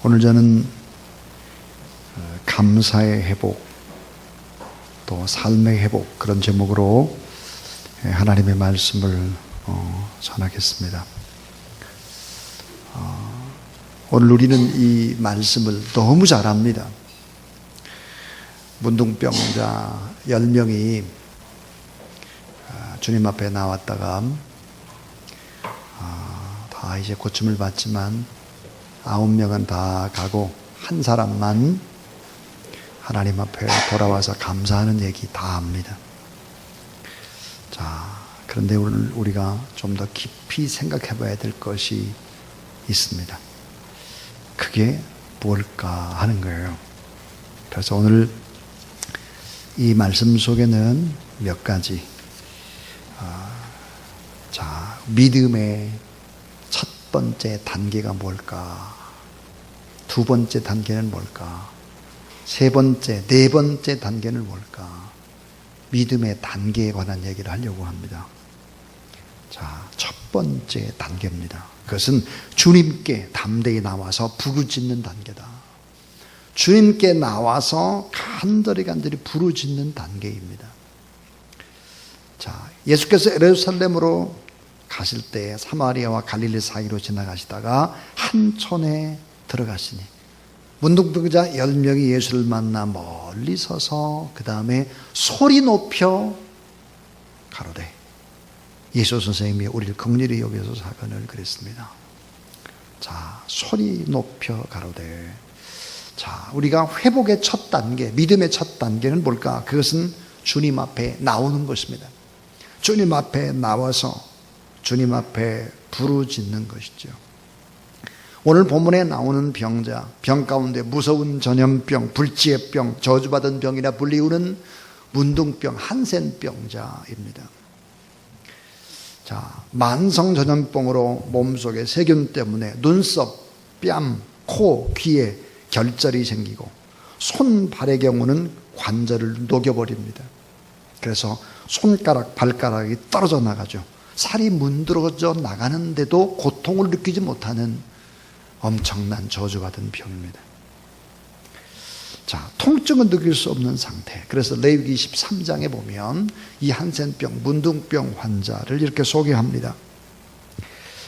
오늘 저는 감사의 회복, 또 삶의 회복, 그런 제목으로 하나님의 말씀을 전하겠습니다. 오늘 우리는 이 말씀을 너무 잘 압니다. 문둥병자 10명이 주님 앞에 나왔다가 다 이제 고침을 받지만 9명은 다 가고 한 사람만 하나님 앞에 돌아와서 감사하는 얘기 다 합니다. 자, 그런데 오늘 우리가 좀 더 깊이 생각해 봐야 될 것이 있습니다. 그게 뭘까 하는 거예요. 그래서 오늘 이 말씀 속에는 몇 가지, 자, 믿음의 첫 번째 단계가 뭘까? 두 번째 단계는 뭘까? 세 번째, 네 번째 단계는 뭘까? 믿음의 단계에 관한 얘기를 하려고 합니다. 자, 첫 번째 단계입니다. 그것은 주님께 담대히 나와서 부르짖는 단계다. 주님께 나와서 간절히 부르짖는 단계입니다. 자, 예수께서 예루살렘으로 가실 때 사마리아와 갈릴리 사이로 지나가시다가 한 촌에 들어가시니 문둥병자 10명이 예수를 만나 멀리 서서 그 다음에 소리 높여 가로되, 예수 선생님이 우리를 긍휼히 여겨서 사건을 그랬습니다. 자, 소리 높여 가로되. 자, 우리가 회복의 첫 단계, 믿음의 첫 단계는 뭘까? 그것은 주님 앞에 나오는 것입니다. 주님 앞에 나와서 주님 앞에 부르짖는 것이죠. 오늘 본문에 나오는 병자, 병 가운데 무서운 전염병, 불치의 병, 저주받은 병이라 불리우는 문둥병, 한센병자입니다. 자, 만성 전염병으로 몸속에 세균 때문에 눈썹, 뺨, 코, 귀에 결절이 생기고 손, 발의 경우는 관절을 녹여버립니다. 그래서 손가락, 발가락이 떨어져 나가죠. 살이 문드러져 나가는데도 고통을 느끼지 못하는 엄청난 저주받은 병입니다. 자, 통증은 느낄 수 없는 상태. 그래서 레위기 13장에 보면 이 한센병, 문둥병 환자를 이렇게 소개합니다.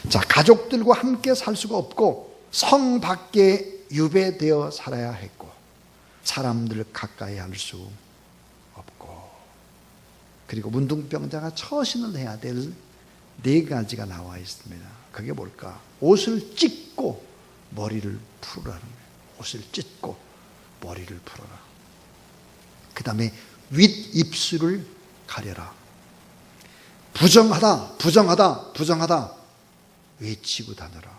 자, 가족들과 함께 살 수가 없고 성 밖에 유배되어 살아야 했고 사람들을 가까이 할 수 없고, 그리고 문둥병자가 처신을 해야 될 네 가지가 나와 있습니다. 그게 뭘까? 옷을 찢고 머리를 풀으라는 거예요. 옷을 찢고 머리를 풀어라. 그 다음에 윗입술을 가려라. 부정하다, 부정하다, 부정하다 외치고 다녀라.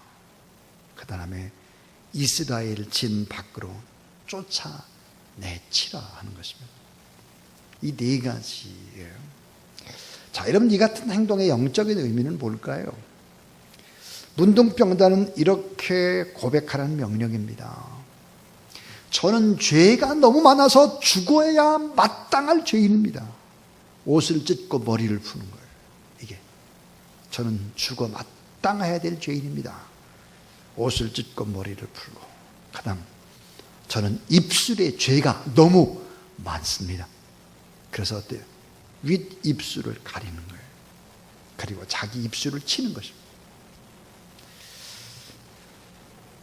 그 다음에 이스라엘 진 밖으로 쫓아내치라 하는 것입니다. 이 네 가지예요. 자, 여러분, 이 같은 행동의 영적인 의미는 뭘까요? 문둥병자는 이렇게 고백하라는 명령입니다. 저는 죄가 너무 많아서 죽어야 마땅할 죄인입니다. 옷을 찢고 머리를 푸는 거예요. 이게 저는 죽어 마땅해야 될 죄인입니다. 옷을 찢고 머리를 풀고, 그 다음 저는 입술에 죄가 너무 많습니다. 그래서 어때요? 윗입술을 가리는 거예요. 그리고 자기 입술을 치는 것입니다.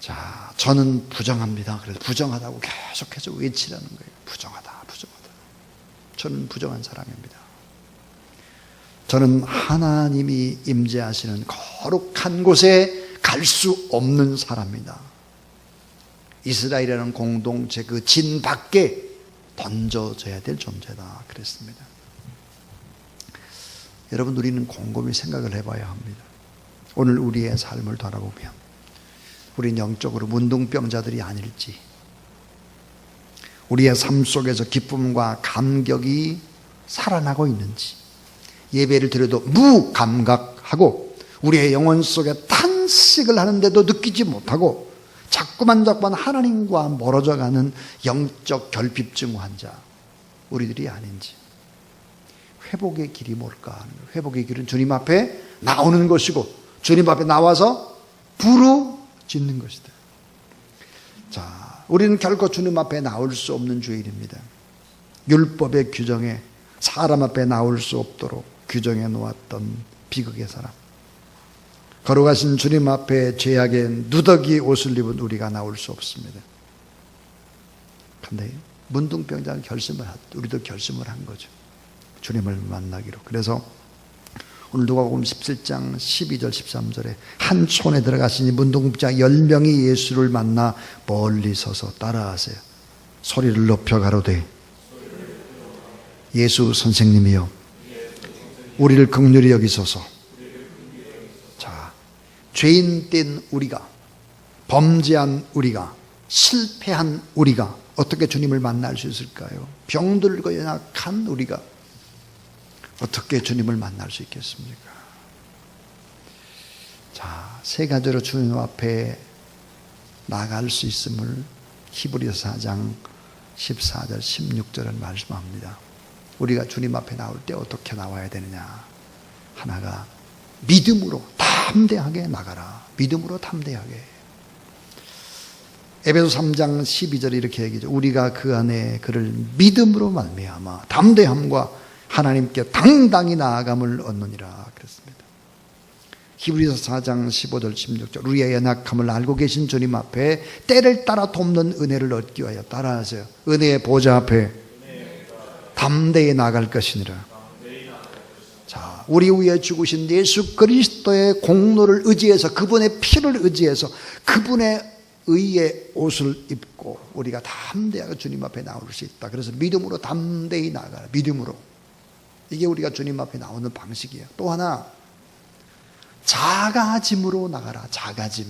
자, 저는 부정합니다. 그래서 부정하다고 계속해서 외치라는 거예요. 부정하다, 부정하다. 저는 부정한 사람입니다. 저는 하나님이 임재하시는 거룩한 곳에 갈 수 없는 사람입니다. 이스라엘이라는 공동체 그 진 밖에 던져져야 될 존재다 그랬습니다. 여러분, 우리는 곰곰이 생각을 해봐야 합니다. 오늘 우리의 삶을 돌아보면 우리는 영적으로 문둥병자들이 아닐지, 우리의 삶 속에서 기쁨과 감격이 살아나고 있는지, 예배를 드려도 무감각하고 우리의 영혼 속에 탄식을 하는데도 느끼지 못하고 자꾸만 하나님과 멀어져가는 영적 결핍증 환자, 우리들이 아닌지. 회복의 길이 뭘까? 회복의 길은 주님 앞에 나오는 것이고 주님 앞에 나와서 부르짖는 것이다. 자, 우리는 결코 주님 앞에 나올 수 없는 죄인입니다. 율법의 규정에 사람 앞에 나올 수 없도록 규정해 놓았던 비극의 사람. 걸어가신 주님 앞에 죄악의 누더기 옷을 입은 우리가 나올 수 없습니다. 그런데 문둥병자는 우리도 결심을 한 거죠. 주님을 만나기로. 그래서 오늘 누가복음 17장 12절 13절에 한 촌에 들어가시니 문둥병자 10명이 예수를 만나 멀리 서서 따라하세요. 소리를 높여 가로되 예수 선생님이여 우리를 긍휼히 여기소서. 자, 죄인된 우리가, 범죄한 우리가, 실패한 우리가 어떻게 주님을 만날 수 있을까요? 병들고 연약한 우리가 어떻게 주님을 만날 수 있겠습니까? 자, 세 가지로 주님 앞에 나갈 수 있음을 히브리서 4장 14절 16절은 말씀합니다. 우리가 주님 앞에 나올 때 어떻게 나와야 되느냐? 하나가 믿음으로 담대하게 나가라. 믿음으로 담대하게. 에베소 3장 12절에 이렇게 얘기죠. 우리가 그 안에 그를 믿음으로 말미암아 담대함과 하나님께 당당히 나아감을 얻느니라 그랬습니다. 히브리서 4장 15절 16절 우리의 연약함을 알고 계신 주님 앞에 때를 따라 돕는 은혜를 얻기 위하여 따라하세요. 은혜의 보좌 앞에 담대히 나갈 것이니라. 자, 우리 위에 죽으신 예수 그리스도의 공로를 의지해서, 그분의 피를 의지해서, 그분의 의의 옷을 입고 우리가 담대하게 주님 앞에 나올 수 있다. 그래서 믿음으로 담대히 나가라. 믿음으로. 이게 우리가 주님 앞에 나오는 방식이에요. 또 하나, 작아짐으로 나가라. 작아짐.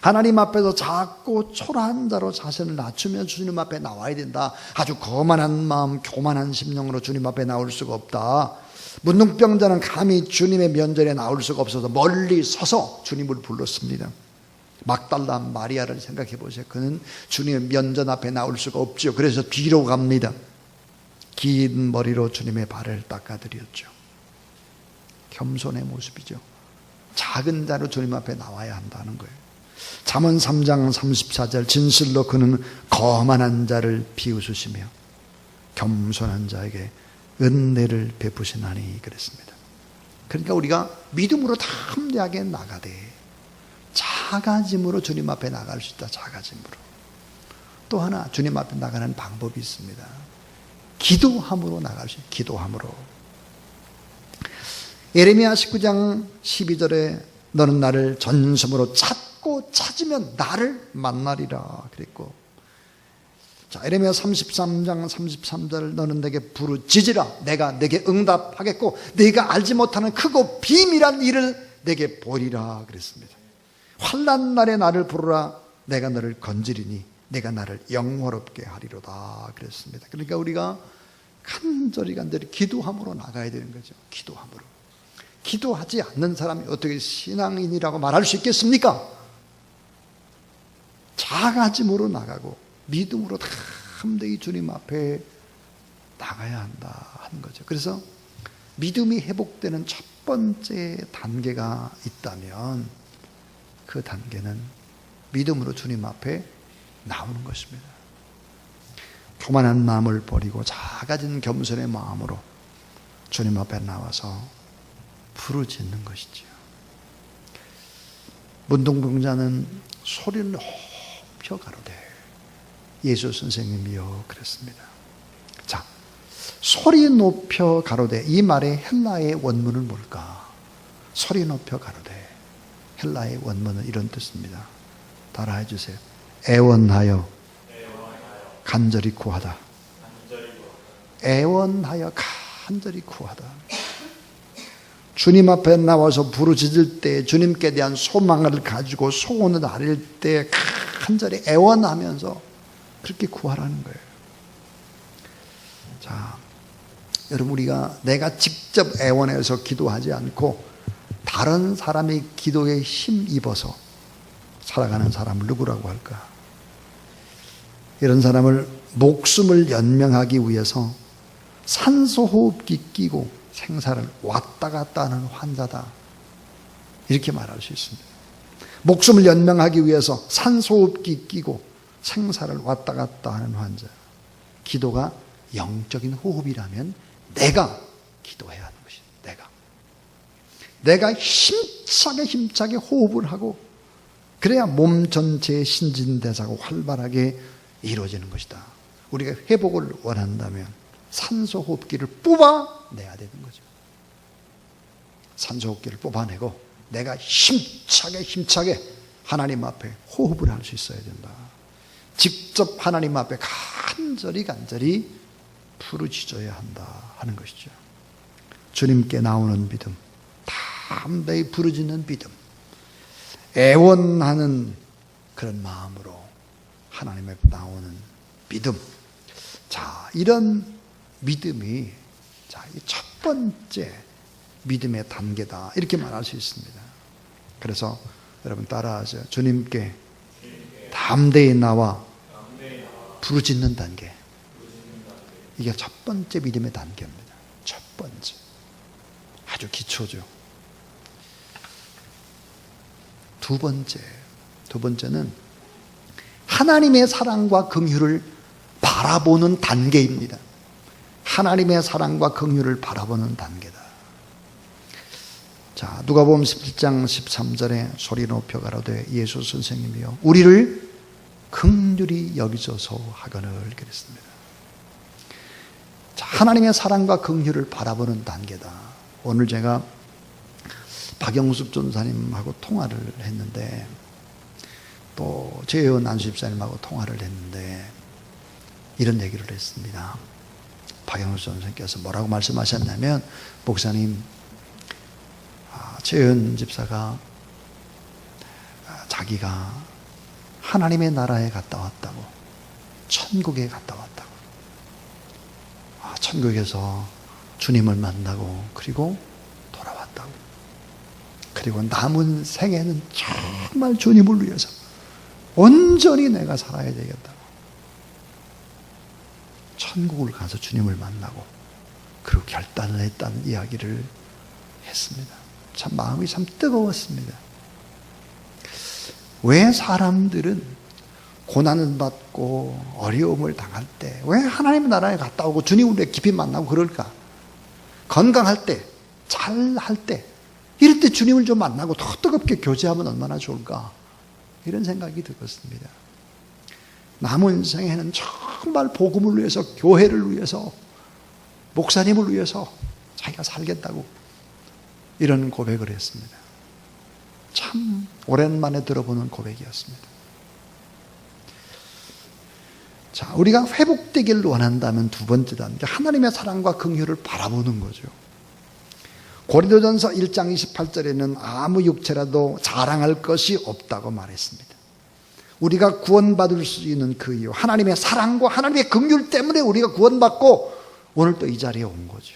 하나님 앞에서 작고 초라한 자로 자신을 낮추며 주님 앞에 나와야 된다. 아주 거만한 마음, 교만한 심령으로 주님 앞에 나올 수가 없다. 문둥병자는 감히 주님의 면전에 나올 수가 없어서 멀리 서서 주님을 불렀습니다. 막달라 마리아를 생각해 보세요. 그는 주님의 면전 앞에 나올 수가 없죠. 그래서 뒤로 갑니다. 긴 머리로 주님의 발을 닦아드렸죠. 겸손의 모습이죠. 작은 자로 주님 앞에 나와야 한다는 거예요. 잠언 3장 34절 진실로 그는 거만한 자를 비웃으시며 겸손한 자에게 은혜를 베푸시나니 그랬습니다. 그러니까 우리가 믿음으로 담대하게 나가되 작아짐으로 주님 앞에 나갈 수 있다. 작아짐으로. 또 하나 주님 앞에 나가는 방법이 있습니다. 기도함으로 나갈 수 있다. 기도함으로. 예레미야 19장 12절에 너는 나를 전심으로 찾고 찾으면 나를 만나리라 그랬고, 자, 예레미야 33장 33절 너는 내게 부르짖으라 내가 내게 응답하겠고 네가 알지 못하는 크고 비밀한 일을 내게 보리라 그랬습니다. 환난 날에 나를 부르라 내가 너를 건지리니 내가 나를 영화롭게 하리로다 그랬습니다. 그러니까 우리가 간절히 기도함으로 나가야 되는 거죠. 기도함으로. 기도하지 않는 사람이 어떻게 신앙인이라고 말할 수 있겠습니까? 작아짐으로 나가고 믿음으로 담대히 주님 앞에 나가야 한다 하는 거죠. 그래서 믿음이 회복되는 첫 번째 단계가 있다면 그 단계는 믿음으로 주님 앞에 나오는 것입니다. 교만한 마음을 버리고 작아진 겸손의 마음으로 주님 앞에 나와서 부르짖는 것이지요. 문둥병자는 소리를 높여 가로되 예수 선생님이여 그랬습니다. 자, 소리 높여 가로되 이 말의 헬라의 원문은 뭘까? 소리 높여 가로되 헬라의 원문은 이런 뜻입니다. 따라해 주세요. 애원하여 간절히 구하다. 애원하여 간절히 구하다. 주님 앞에 나와서 부르짖을 때 주님께 대한 소망을 가지고 소원을 아릴 때 간절히 애원하면서 그렇게 구하라는 거예요. 자, 여러분 우리가 내가 직접 애원해서 기도하지 않고 다른 사람의 기도에 힘입어서 살아가는 사람을 누구라고 할까? 이런 사람을 목숨을 연명하기 위해서 산소호흡기 끼고 생사를 왔다 갔다 하는 환자다. 이렇게 말할 수 있습니다. 목숨을 연명하기 위해서 산소호흡기 끼고 생사를 왔다 갔다 하는 환자. 기도가 영적인 호흡이라면 내가 기도해야 하는 것이다. 내가 힘차게 호흡을 하고 그래야 몸 전체의 신진대사가 활발하게 이루어지는 것이다. 우리가 회복을 원한다면 산소호흡기를 뽑아내야 되는 거죠. 산소호흡기를 뽑아내고 내가 힘차게 하나님 앞에 호흡을 할 수 있어야 된다. 직접 하나님 앞에 간절히 부르짖어야 한다 하는 것이죠. 주님께 나오는 믿음, 담대히 부르짖는 믿음, 애원하는 그런 마음으로 하나님 앞에 나오는 믿음. 자, 이런 믿음이 이 첫 번째 믿음의 단계다, 이렇게 말할 수 있습니다. 그래서 여러분 따라하세요. 주님께 담대히 나와 부르짖는 단계. 이게 첫 번째 믿음의 단계입니다. 첫 번째. 아주 기초죠. 두 번째는 하나님의 사랑과 긍휼을 바라보는 단계입니다. 하나님의 사랑과 긍휼을 바라보는 단계다. 자, 누가복음 11장 13절에 소리 높여 가로되 예수 선생님이여 우리를 긍휼히 여기소서 하거늘 그랬습니다. 자, 하나님의 사랑과 긍휼을 바라보는 단계다. 오늘 제가 박영숙 전사님하고 통화를 했는데 또 최혜원 안수집사님하고 통화를 했는데 이런 얘기를 했습니다. 박영숙 전사님께서 뭐라고 말씀하셨냐면, 목사님, 최혜원 집사가 자기가 하나님의 나라에 갔다 왔다고, 천국에 갔다 왔다고, 천국에서 주님을 만나고 그리고 돌아왔다고, 그리고 남은 생애는 정말 주님을 위해서 온전히 내가 살아야 되겠다고, 천국을 가서 주님을 만나고 그리고 결단을 했다는 이야기를 했습니다. 참 마음이 참 뜨거웠습니다. 왜 사람들은 고난을 받고 어려움을 당할 때 왜 하나님의 나라에 갔다 오고 주님을 왜 깊이 만나고 그럴까? 건강할 때, 잘할 때, 이럴 때 주님을 좀 만나고 더 뜨겁게 교제하면 얼마나 좋을까? 이런 생각이 들었습니다. 남은 생에는 정말 복음을 위해서, 교회를 위해서, 목사님을 위해서 자기가 살겠다고 이런 고백을 했습니다. 참 오랜만에 들어보는 고백이었습니다. 자, 우리가 회복되기를 원한다면 두 번째 단계, 하나님의 사랑과 긍휼을 바라보는 거죠. 고린도전서 1장 28절에는 아무 육체라도 자랑할 것이 없다고 말했습니다. 우리가 구원받을 수 있는 그 이유, 하나님의 사랑과 하나님의 긍휼 때문에 우리가 구원받고 오늘 또 이 자리에 온 거죠.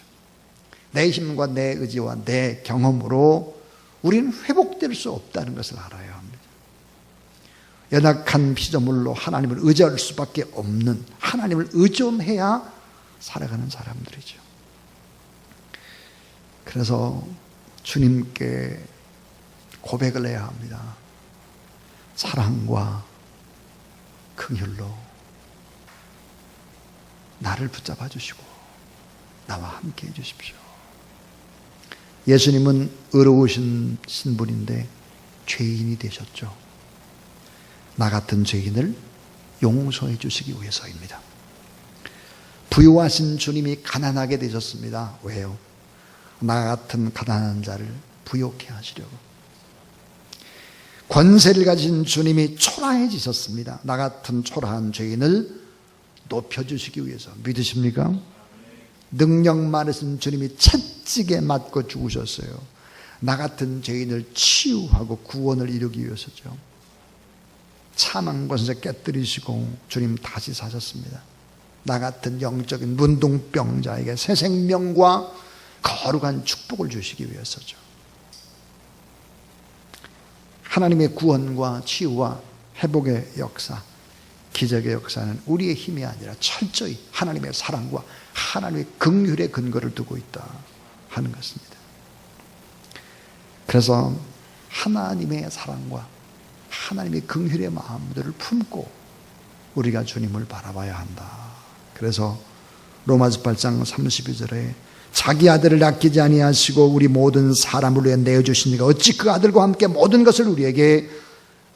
내 힘과 내 의지와 내 경험으로 우리는 회복될 수 없다는 것을 알아야 합니다. 연약한 피조물로 하나님을 의지할 수밖에 없는, 하나님을 의존해야 살아가는 사람들이죠. 그래서 주님께 고백을 해야 합니다. 사랑과 긍휼로 나를 붙잡아 주시고 나와 함께 해 주십시오. 예수님은 의로우신 신분인데 죄인이 되셨죠. 나 같은 죄인을 용서해 주시기 위해서입니다. 부유하신 주님이 가난하게 되셨습니다. 왜요? 나 같은 가난한 자를 부욕해 하시려고. 권세를 가진 주님이 초라해지셨습니다. 나 같은 초라한 죄인을 높여주시기 위해서. 믿으십니까? 능력 많으신 주님이 채찍에 맞고 죽으셨어요. 나 같은 죄인을 치유하고 구원을 이루기 위해서죠. 사망 권세 깨뜨리시고 주님 다시 사셨습니다. 나 같은 영적인 문둥병자에게 새 생명과 거룩한 축복을 주시기 위해서죠. 하나님의 구원과 치유와 회복의 역사, 기적의 역사는 우리의 힘이 아니라 철저히 하나님의 사랑과 하나님의 긍휼의 근거를 두고 있다 하는 것입니다. 그래서 하나님의 사랑과 하나님의 긍휼의 마음들을 품고 우리가 주님을 바라봐야 한다. 그래서 로마서 8장 32절에 자기 아들을 아끼지 아니하시고 우리 모든 사람을 위해 내어주시니까 어찌 그 아들과 함께 모든 것을 우리에게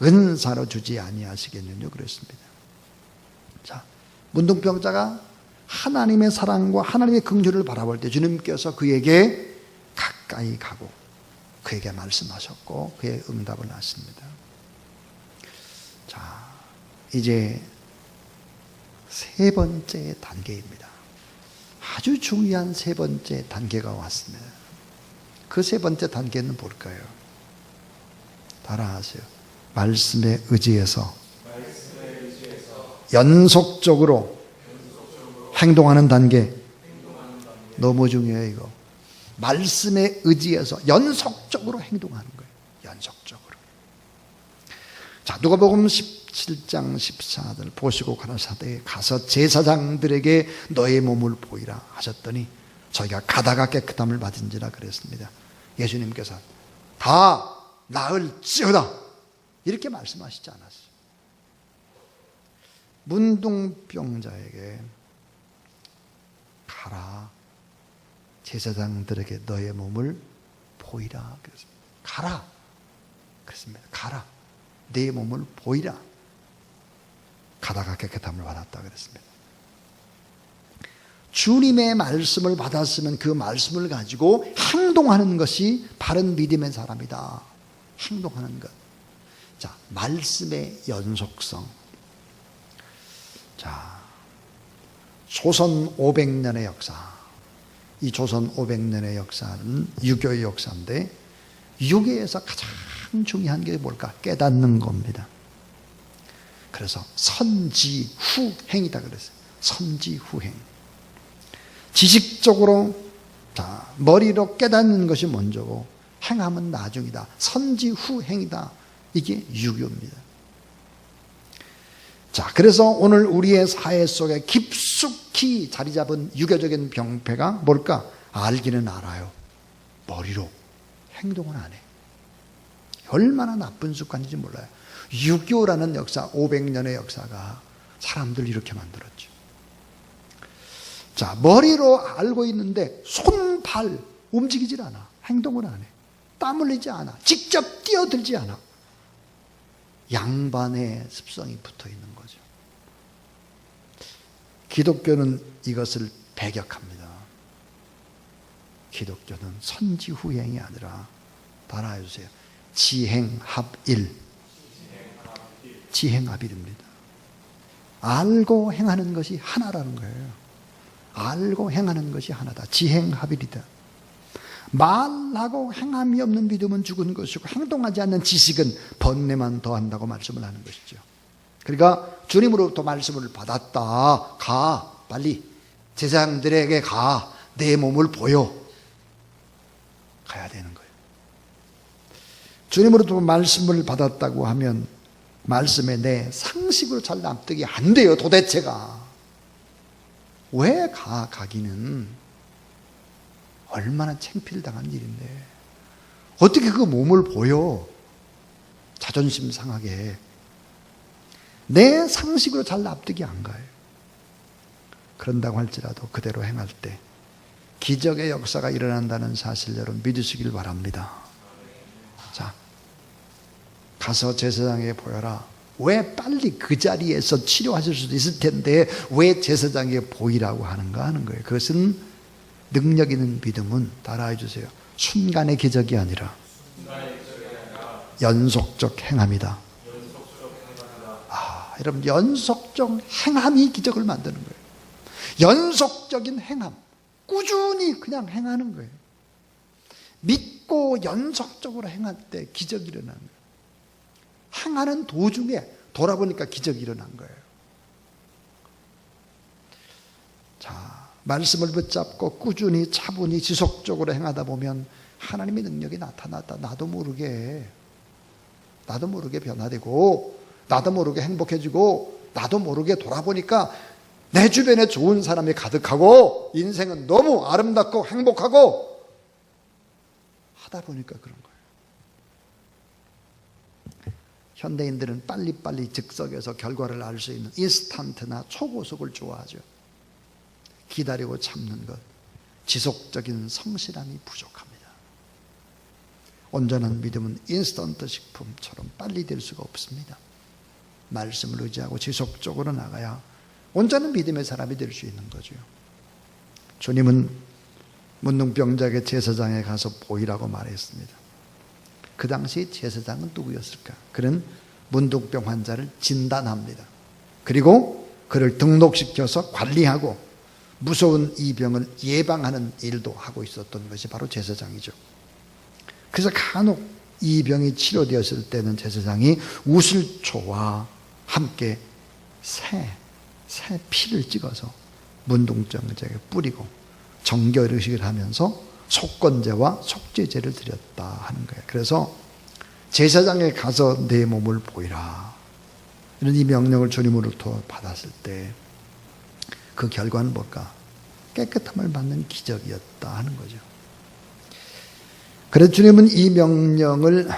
은사로 주지 아니하시겠느냐 그랬습니다. 자, 문둥병자가 하나님의 사랑과 하나님의 긍휼을 바라볼 때 주님께서 그에게 가까이 가고 그에게 말씀하셨고 그의 응답을 하십니다. 자, 이제 세 번째 단계입니다. 아주 중요한 세 번째 단계가 왔습니다. 그 세 번째 단계는 뭘까요? 따라하세요. 말씀에 의지해서 연속적으로 행동하는 단계. 너무 중요해요, 이거. 말씀에 의지해서 연속적으로 행동하는 거예요. 연속적으로. 자, 누가복음 17장 14절 보시고 가라사대 가서 제사장들에게 너의 몸을 보이라 하셨더니 저희가 가다가 깨끗함을 받은지라 그랬습니다. 예수님께서 다 나을지어다 이렇게 말씀하시지 않았어요. 문둥병자에게 가라, 제사장들에게 너의 몸을 보이라 그랬습니다. 가라 그랬습니다. 가라, 내 몸을 보이라. 가다가 깨끗함을 받았다 그랬습니다. 주님의 말씀을 받았으면 그 말씀을 가지고 행동하는 것이 바른 믿음의 사람이다. 행동하는 것. 자, 말씀의 연속성. 자, 조선 500년의 역사. 이 조선 500년의 역사는 유교의 역사인데 유교에서 가장 중요한 게 뭘까? 깨닫는 겁니다. 그래서 선지후행이다 그랬어요. 선지후행. 지식적으로 자, 머리로 깨닫는 것이 먼저고 행함은 나중이다. 선지후행이다. 이게 유교입니다. 자, 그래서 오늘 우리의 사회 속에 깊숙이 자리 잡은 유교적인 병폐가 뭘까? 알기는 알아요. 머리로 행동은 안 해. 얼마나 나쁜 습관인지 몰라요. 유교라는 역사, 500년의 역사가 사람들 이렇게 만들었죠. 자, 머리로 알고 있는데 손, 발 움직이질 않아. 행동을 안 해. 땀 흘리지 않아. 직접 뛰어들지 않아. 양반의 습성이 붙어 있는 거죠. 기독교는 이것을 배격합니다. 기독교는 선지후행이 아니라 따라해 주세요. 지행합일. 지행합일입니다. 알고 행하는 것이 하나라는 거예요. 알고 행하는 것이 하나다. 지행합일이다. 말하고 행함이 없는 믿음은 죽은 것이고 행동하지 않는 지식은 번뇌만 더한다고 말씀을 하는 것이죠. 그러니까 주님으로부터 말씀을 받았다. 가, 빨리 제사장들에게 가. 내 몸을 보여. 가야 되는 거예요. 주님으로부터 말씀을 받았다고 하면 말씀에 내 상식으로 잘 납득이 안 돼요. 도대체가. 왜 가기는 얼마나 창피를 당한 일인데 어떻게 그 몸을 보여? 자존심 상하게. 내 상식으로 잘 납득이 안 가요. 그런다고 할지라도 그대로 행할 때 기적의 역사가 일어난다는 사실 여러분 믿으시길 바랍니다. 자, 가서 제사장에게 보여라. 왜 빨리 그 자리에서 치료하실 수도 있을 텐데 왜 제사장에게 보이라고 하는가 하는 거예요. 그것은 능력 있는 믿음은 따라해 주세요. 순간의 기적이 아니라 연속적 행함이다. 아, 여러분 연속적 행함이 기적을 만드는 거예요. 연속적인 행함. 꾸준히 그냥 행하는 거예요. 믿고 연속적으로 행할 때 기적이 일어나는 거예요. 행하는 도중에 돌아보니까 기적이 일어난 거예요. 자, 말씀을 붙잡고 꾸준히 차분히 지속적으로 행하다 보면 하나님의 능력이 나타났다. 나도 모르게 변화되고 나도 모르게 행복해지고 나도 모르게 돌아보니까 내 주변에 좋은 사람이 가득하고 인생은 너무 아름답고 행복하고 하다 보니까 그런 거예요. 현대인들은 빨리빨리 즉석에서 결과를 알 수 있는 인스턴트나 초고속을 좋아하죠. 기다리고 참는 것, 지속적인 성실함이 부족합니다. 온전한 믿음은 인스턴트 식품처럼 빨리 될 수가 없습니다. 말씀을 의지하고 지속적으로 나가야 온전한 믿음의 사람이 될 수 있는 거죠. 주님은 문둥병자에게 제사장에 가서 보이라고 말했습니다. 그 당시 제사장은 누구였을까? 그는 문둥병 환자를 진단합니다. 그리고 그를 등록시켜서 관리하고 무서운 이 병을 예방하는 일도 하고 있었던 것이 바로 제사장이죠. 그래서 간혹 이 병이 치료되었을 때는 제사장이 우슬초와 함께 새 피를 찍어서 문둥병자에게 뿌리고 정결의식을 하면서 속건제와 속죄제를 드렸다 하는 거예요. 그래서 제사장에 가서 내 몸을 보이라, 이런 이 명령을 주님으로부터 받았을 때 그 결과는 뭘까? 깨끗함을 받는 기적이었다 하는 거죠. 그래서 주님은 이 명령을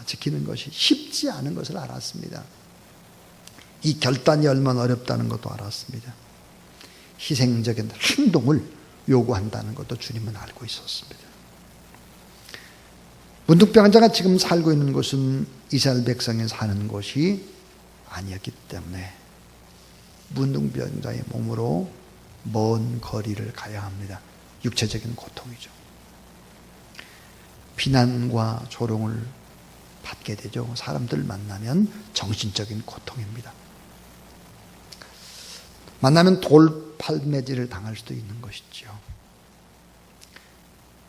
지키는 것이 쉽지 않은 것을 알았습니다. 이 결단이 얼마나 어렵다는 것도 알았습니다. 희생적인 행동을 요구한다는 것도 주님은 알고 있었습니다. 문둥병 환자가 지금 살고 있는 곳은 이스라엘 백성이 사는 곳이 아니었기 때문에 문둥병자의 몸으로 먼 거리를 가야 합니다. 육체적인 고통이죠. 비난과 조롱을 받게 되죠. 사람들 만나면 정신적인 고통입니다. 만나면 돌팔매질을 당할 수도 있는 것이죠.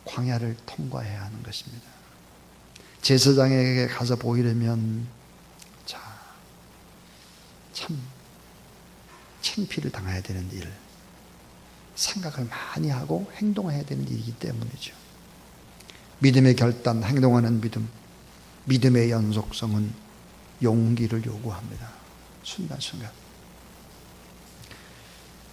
광야를 통과해야 하는 것입니다. 제사장에게 가서 보이려면 참 창피를 당해야 되는 일, 생각을 많이 하고 행동해야 되는 일이기 때문이죠. 믿음의 결단, 행동하는 믿음, 믿음의 연속성은 용기를 요구합니다. 순간순간.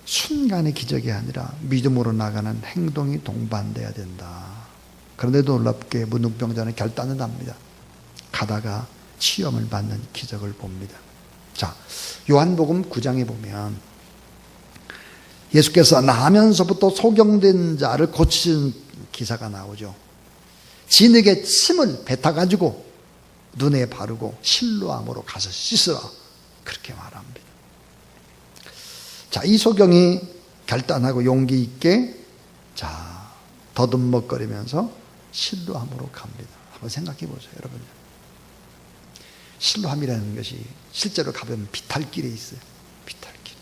순간의 기적이 아니라 믿음으로 나가는 행동이 동반돼야 된다. 그런데 놀랍게 문둥병자는 결단을 합니다. 가다가 시험을 받는 기적을 봅니다. 자, 요한복음 9장에 보면 예수께서 나면서부터 소경된 자를 고치신 기사가 나오죠. 진흙에 침을 뱉어가지고 눈에 바르고 실로암으로 가서 씻으라, 그렇게 말합니다. 자, 이 소경이 결단하고 용기 있게 더듬먹거리면서 실로암으로 갑니다. 한번 생각해 보세요, 여러분. 실로암이라는 것이 실제로 가보면 비탈길에 있어요. 비탈길.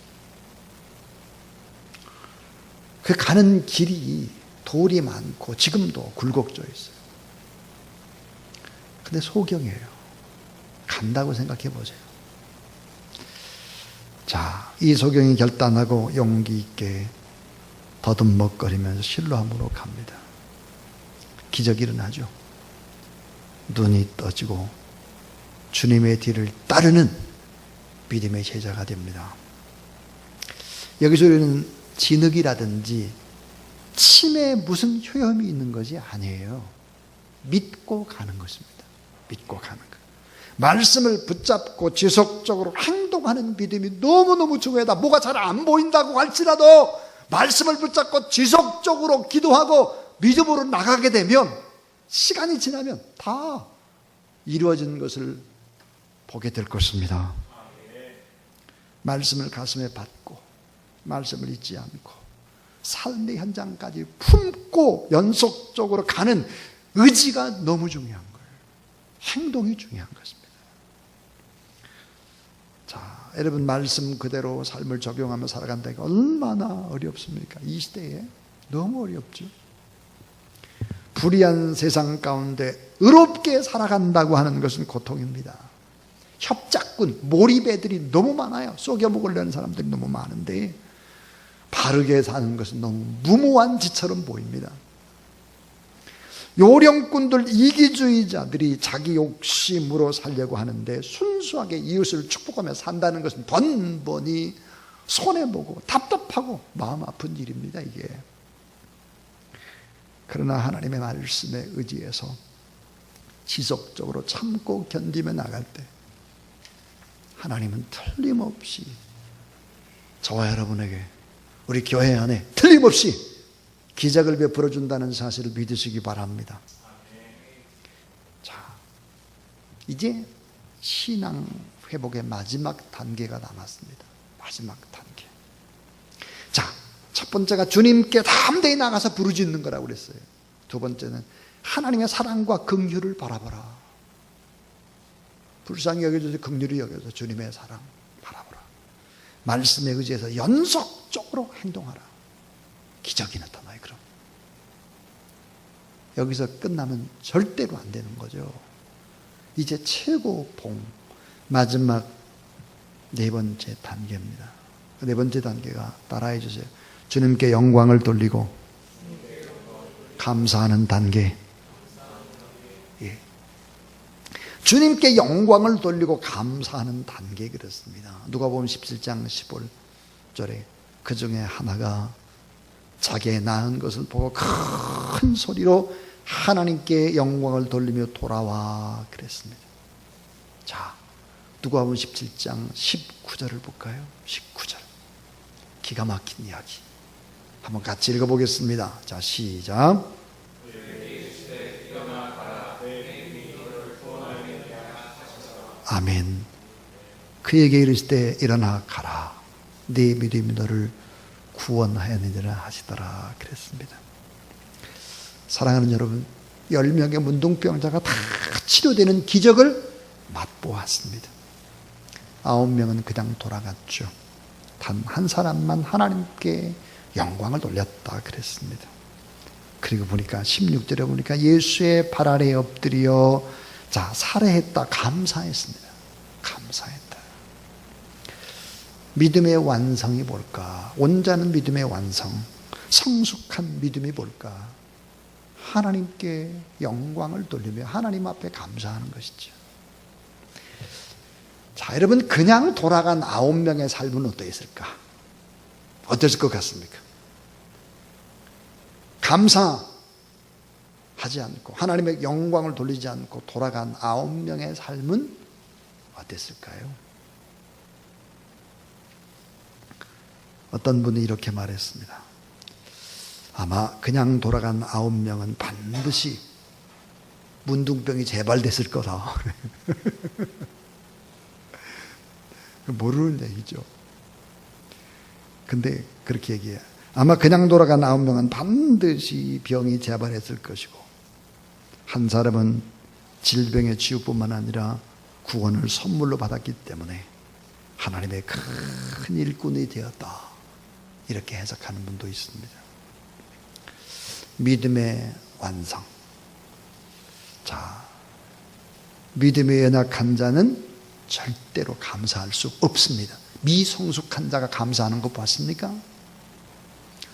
그 가는 길이 돌이 많고 지금도 굴곡져 있어요. 근데 소경이에요. 간다고 생각해 보세요. 자, 이 소경이 결단하고 용기 있게 더듬먹거리면서 실로암으로 갑니다. 기적이 일어나죠. 눈이 떠지고 주님의 뒤를 따르는 믿음의 제자가 됩니다. 여기서 우리는 진흙이라든지 침에 무슨 효험이 있는 것이 아니에요. 믿고 가는 것입니다. 믿고 가는 것. 말씀을 붙잡고 지속적으로 행동하는 믿음이 너무너무 중요하다. 뭐가 잘 안 보인다고 할지라도 말씀을 붙잡고 지속적으로 기도하고 믿음으로 나가게 되면 시간이 지나면 다 이루어진 것을 보게 될 것입니다. 말씀을 가슴에 받고 말씀을 잊지 않고 삶의 현장까지 품고 연속적으로 가는 의지가 너무 중요한 거예요. 행동이 중요한 것입니다. 자, 여러분, 말씀 그대로 삶을 적용하며 살아간다는 게 얼마나 어렵습니까? 이 시대에 너무 어렵죠. 불의한 세상 가운데 의롭게 살아간다고 하는 것은 고통입니다. 협작군, 몰입애들이 너무 많아요. 속여먹으려는 사람들이 너무 많은데 바르게 사는 것은 너무 무모한 짓처럼 보입니다. 요령꾼들, 이기주의자들이 자기 욕심으로 살려고 하는데 순수하게 이웃을 축복하며 산다는 것은 번번이 손해보고 답답하고 마음 아픈 일입니다, 이게. 그러나 하나님의 말씀에 의지해서 지속적으로 참고 견디며 나갈 때 하나님은 틀림없이 저와 여러분에게, 우리 교회 안에 틀림없이 기적을 베풀어 준다는 사실을 믿으시기 바랍니다. 자, 이제 신앙 회복의 마지막 단계가 남았습니다. 마지막 단계. 자, 첫 번째가 주님께 담대히 나가서 부르짖는 거라고 그랬어요. 두 번째는 하나님의 사랑과 긍휼을 바라보라. 불쌍히 여겨줘서 긍휼히 여겨서 주님의 사랑 바라보라. 말씀에 의지해서 연속적으로 행동하라. 기적이 나타나요. 그럼 여기서 끝나면 절대로 안 되는 거죠. 이제 최고 봉, 마지막 네 번째 단계입니다. 네 번째 단계가 따라해 주세요. 주님께 영광을 돌리고 감사하는 단계. 예. 주님께 영광을 돌리고 감사하는 단계, 그렇습니다. 누가복음 17장 15절에 그 중에 하나가 자기의 낳은 것을 보고 큰 소리로 하나님께 영광을 돌리며 돌아와 그랬습니다. 자, 누가복음 17장 19절을 볼까요? 19절. 기가 막힌 이야기. 한번 같이 읽어보겠습니다. 자, 시작. 아멘. 그에게 이르시되 일어나 가라. 네 믿음이 너를 구원하였느니라 하시더라 그랬습니다. 사랑하는 여러분, 10명의 문둥병자가 다 치료되는 기적을 맛보았습니다. 9명은 그냥 돌아갔죠. 단 한 사람만 하나님께 영광을 돌렸다 그랬습니다. 그리고 보니까 16절에 보니까 예수의 발 아래에 엎드려 자, 살해했다, 감사했습니다. 감사했다. 믿음의 완성이 뭘까? 온전한 믿음의 완성, 성숙한 믿음이 뭘까? 하나님께 영광을 돌리며 하나님 앞에 감사하는 것이죠. 자, 여러분, 그냥 돌아간 9명의 삶은 어떠했을까? 어땠을 것 같습니까? 감사하지 않고 하나님의 영광을 돌리지 않고 돌아간 9명의 삶은 어땠을까요? 어떤 분이 이렇게 말했습니다. 아마 그냥 돌아간 9명은 반드시 문둥병이 재발됐을 거다. 모르는 얘기죠. 근데 그렇게 얘기해요. 아마 그냥 돌아간 9명은 반드시 병이 재발했을 것이고, 한 사람은 질병의 치유뿐만 아니라 구원을 선물로 받았기 때문에 하나님의 큰 일꾼이 되었다. 이렇게 해석하는 분도 있습니다. 믿음의 완성. 자, 믿음에 연약한 자는 절대로 감사할 수 없습니다. 미성숙한 자가 감사하는 거 봤습니까?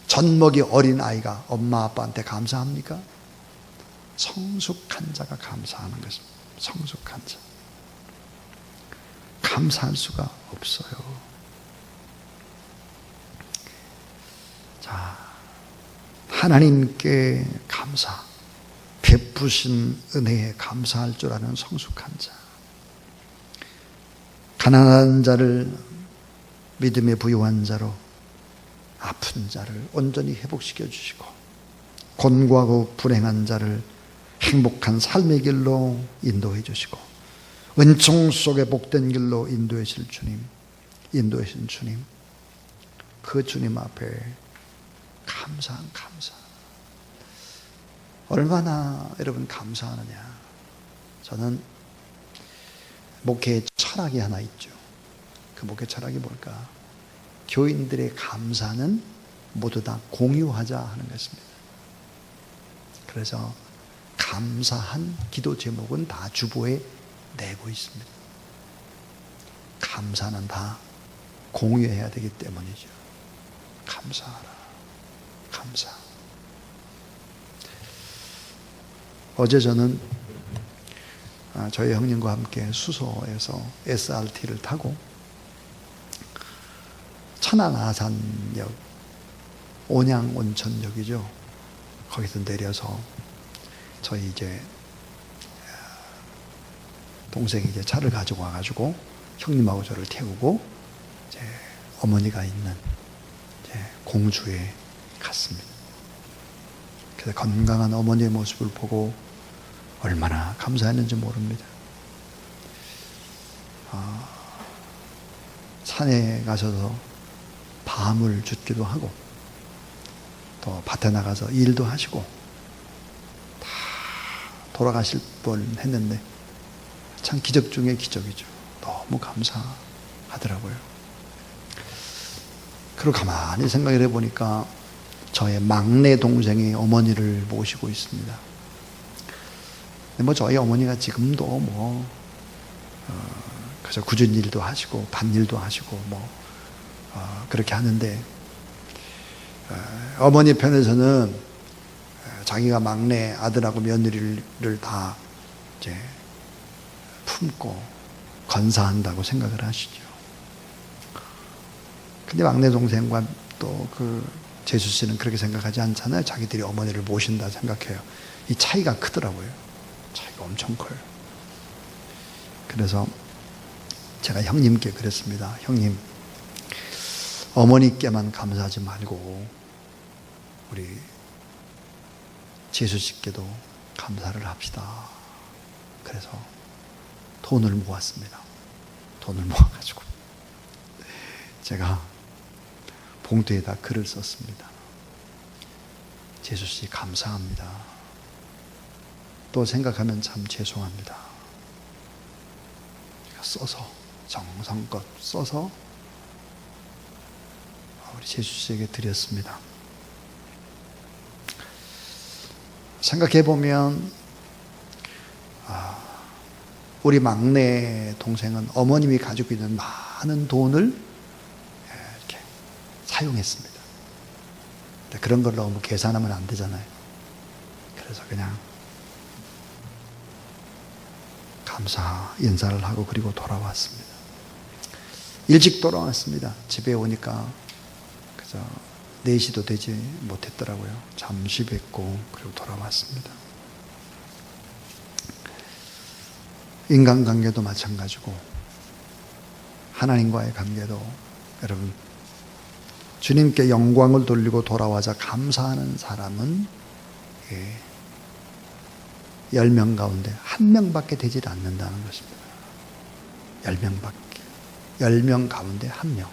젖먹이 어린 아이가 엄마 아빠한테 감사합니까? 성숙한 자가 감사하는 것입니다. 성숙한 자. 감사할 수가 없어요. 자, 하나님께 감사, 베푸신 은혜에 감사할 줄 아는 성숙한 자. 가난한 자를 믿음에 부유한 자로, 아픈 자를 온전히 회복시켜 주시고, 곤고하고 불행한 자를 행복한 삶의 길로 인도해 주시고, 은총 속에 복된 길로 인도하실 주님, 인도하신 주님, 그 주님 앞에 감사한 감사. 얼마나 여러분 감사하느냐. 저는 목회의 철학이 하나 있죠. 그 목회 철학이 뭘까? 교인들의 감사는 모두 다 공유하자 하는 것입니다. 그래서 감사한 기도 제목은 다 주보에 내고 있습니다. 감사는 다 공유해야 되기 때문이죠. 감사하라. 감사. 어제 저는 저희 형님과 함께 수소에서 SRT를 타고 천안아산역, 온양온천역이죠. 거기서 내려서 저희 이제 동생이 이제 차를 가지고 와가지고 형님하고 저를 태우고 이제 어머니가 있는 이제 공주에 갔습니다. 그래서 건강한 어머니의 모습을 보고 얼마나 감사했는지 모릅니다. 산에 가셔서 밤을 줍기도 하고 또 밭에 나가서 일도 하시고 다 돌아가실 뻔 했는데 참 기적 중에 기적이죠. 너무 감사하더라고요. 그리고 가만히 생각을 해보니까 저의 막내 동생이 어머니를 모시고 있습니다. 근데 뭐 저희 어머니가 지금도 그래서 굳은 일도 하시고 밭일도 하시고 그렇게 하는데 어머니 편에서는 자기가 막내 아들하고 며느리를 다 이제 품고 건사한다고 생각을 하시죠. 근데 막내 동생과 또 재수 씨는 그렇게 생각하지 않잖아요. 자기들이 어머니를 모신다 생각해요. 이 차이가 크더라고요. 차이가 엄청 커요. 그래서 제가 형님께 그랬습니다. 형님, 어머니께만 감사하지 말고 우리 재수 씨께도 감사를 합시다. 그래서 돈을 모았습니다. 돈을 모아가지고 제가 봉투에다 글을 썼습니다. 재수 씨 감사합니다. 또 생각하면 참 죄송합니다. 써서 정성껏 써서 우리 재수 씨에게 드렸습니다. 생각해 보면 우리 막내 동생은 어머님이 가지고 있는 많은 돈을 이렇게 사용했습니다. 근데 그런 걸 너무 계산하면 안 되잖아요. 그래서 그냥 감사 인사를 하고 그리고 돌아왔습니다. 일찍 돌아왔습니다. 집에 오니까 그저 4시도 되지 못했더라고요. 잠시 뵙고 그리고 돌아왔습니다. 인간관계도 마찬가지고 하나님과의 관계도 여러분 주님께 영광을 돌리고 돌아와서 감사하는 사람은 10명 가운데 1명밖에 되질 않는다는 것입니다. 10명 가운데 1명.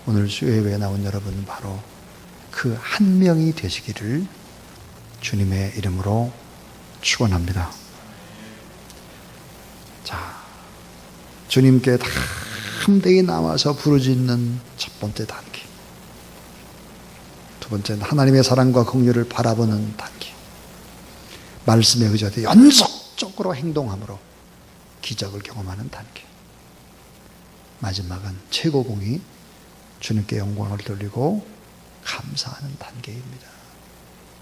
오늘 수요예배에 나온 여러분은 바로 그 1명이 되시기를 주님의 이름으로 축원합니다. 자, 주님께 다 함대히 나와서 부르짖는 첫 번째 단계. 두 번째는 하나님의 사랑과 긍휼을 바라보는 단계. 말씀에 의지하되 연속적으로 행동함으로 기적을 경험하는 단계. 마지막은 최고봉이 주님께 영광을 돌리고 감사하는 단계입니다.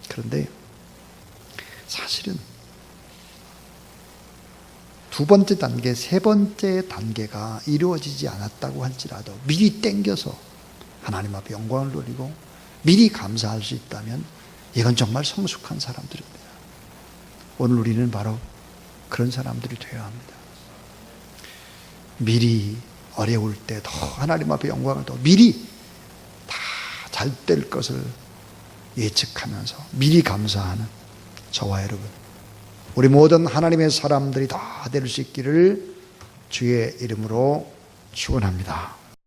그런데 사실은 두 번째 단계, 세 번째 단계가 이루어지지 않았다고 할지라도 미리 땡겨서 하나님 앞에 영광을 돌리고 미리 감사할 수 있다면 이건 정말 성숙한 사람들입니다. 오늘 우리는 바로 그런 사람들이 되어야 합니다. 미리 어려울 때 더 하나님 앞에 영광을 더 미리 다 잘 될 것을 예측하면서 미리 감사하는 저와 여러분, 우리 모든 하나님의 사람들이 다 될 수 있기를 주의 이름으로 축원합니다.